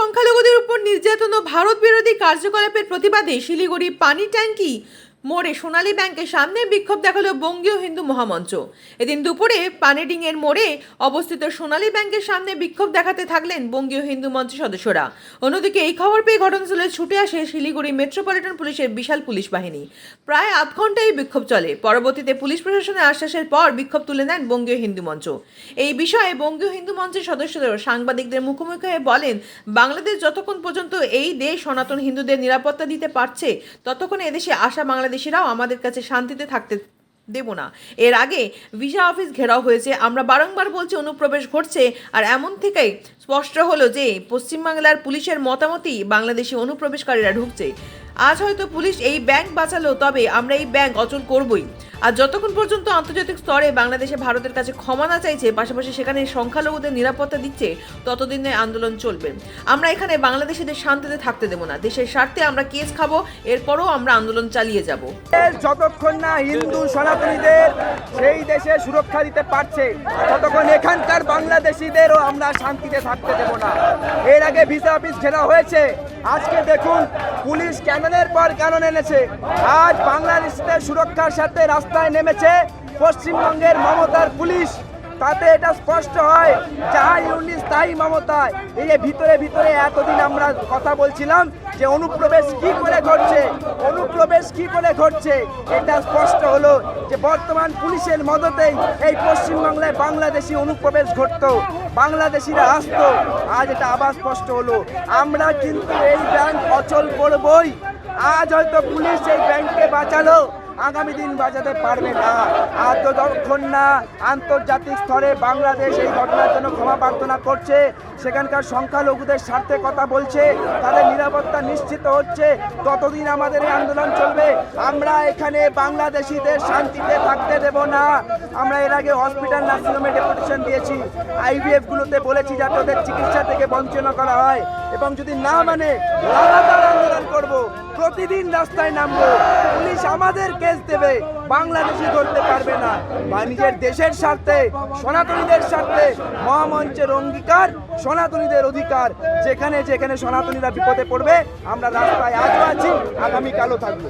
সংখ্যালঘুদের উপর নির্যাতন ও ভারত বিরোধী কার্যকলাপের প্রতিবাদে শিলিগুড়ি পানি ট্যাঙ্কি মোড়ে সোনালী ব্যাংকের সামনে বিক্ষোভ দেখালো বঙ্গীয় হিন্দু মহামঞ্চ। এদিন দুপুরে পানেডিংয়ের মোড়ে অবস্থিত সোনালী ব্যাংকের সামনে বিক্ষোভ দেখাতে থাকলেন বঙ্গীয় হিন্দু মঞ্চের সদস্যরা। অন্যদিকে এই খবর পেয়ে ঘটনাস্থলে ছুটে আসে শিলিগুড়ি মেট্রোপলিটন পুলিশের বিশাল পুলিশ বাহিনী। প্রায় আধ ঘন্টা এই বিক্ষোভ চলে। পরবর্তীতে পুলিশ প্রশাসনের আশ্বাসের পর বিক্ষোভ তুলে নেন বঙ্গীয় হিন্দু মঞ্চ। এই বিষয়ে বঙ্গীয় হিন্দু মঞ্চের সদস্যরা সাংবাদিকদের মুখোমুখি হয়ে বলেন, বাংলাদেশ যতক্ষণ পর্যন্ত এই দেশ সনাতন হিন্দুদের নিরাপত্তা দিতে পারছে ততক্ষণ এদেশে আসা বাংলাদেশিরাও আমাদের কাছে শান্তিতে থাকতে দেব না। এর আগে ভিসা অফিস ঘেরাও হয়েছে, আমরা বারংবার বলছি অনুপ্রবেশ ঘটছে, আর এমন থেকেই স্পষ্ট হলো যে পশ্চিমবাংলার পুলিশের মতামতই বাংলাদেশি অনুপ্রবেশকারীরা ঢুকছে। আজ হয়তো পুলিশ এই ব্যাংক বাঁচালো, তবে আমরা এই ব্যাংক অচল করবই। আর যতক্ষণ পর্যন্ত আন্তর্জাতিক স্তরে বাংলাদেশে ভারতের কাছে ক্ষমা না চাইছে, পাশাপাশি সেখানে সংখ্যালঘুদের নিরাপত্তা দিচ্ছে, ততদিনে আন্দোলন চলবে। আমরা এখানে বাংলাদেশিদের শান্তিতে থাকতে দেব না। দেশের স্বার্থে আমরা কেস খাবো, এরপরও আমরা আন্দোলন চালিয়ে যাব। যতক্ষণ না হিন্দু সনাতনীদের সেই দেশে সুরক্ষা দিতে পারছে ততক্ষণ এখানকার বাংলাদেশিদেরও আমরা শান্তিতে থাকতে দেব না। এর আগে ভিসা অফিস ঘেরা হয়েছে, আজকে দেখুন পুলিশ ক্যাননের পর ক্যানন এনেছে। আজ বাংলাদেশিদের সুরক্ষার সাথে রাস্তায় নেমেছে পশ্চিমবঙ্গের মমতার পুলিশ। তাতে এটা স্পষ্ট হয় যাহা ইউনিস তাই মমতায়। এই যে ভিতরে ভিতরে এতদিন আমরা কথা বলছিলাম যে অনুপ্রবেশ কি করে ঘটছে, এটা স্পষ্ট হলো যে বর্তমান পুলিশের মদতেই এই পশ্চিমবাংলায় বাংলাদেশি অনুপ্রবেশ ঘটতো, বাংলাদেশিরা আসতো। আজ এটা আবার স্পষ্ট হলো। আমরা কিন্তু এই ব্যাংক অচল করবই। আজ হয়তো পুলিশ এই ব্যাংককে বাঁচালো, আগামী দিন বাঁচাতে পারবে না। আর যতক্ষণ না আন্তর্জাতিক স্তরে বাংলাদেশ এই ঘটনার জন্য ক্ষমা প্রার্থনা করছে, সেখানকার সংখ্যালঘুদের স্বার্থে কথা বলছে, তাদের নিরাপত্তা নিশ্চিত হচ্ছে, ততদিন আমাদের এই আন্দোলন চলবে। আমরা এখানে বাংলাদেশিদের শান্তিতে থাকতে দেব না। আমরা এর আগে হসপিটাল নার্সিংহোমে ডেপুটেশন দিয়েছি, আইভিএফ গুলোতে বলেছি যাতে ওদের চিকিৎসা থেকে বঞ্চনা করা হয়, এবং যদি না মানে লাগাতার আন্দোলন করব, প্রতিদিন রাস্তায় নামবো। পুলিশ আমাদের কেস দেবে, বাংলাদেশি ধরতে পারবে না। বা নিজের দেশের স্বার্থে, সনাতনীদের স্বার্থে মহামঞ্চের অঙ্গীকার, সনাতনীদের অধিকার। যেখানে যেখানে সনাতনীরা বিপদে পড়বে আমরা রাস্তায় আজও আছি, আগামীকালও থাকবো।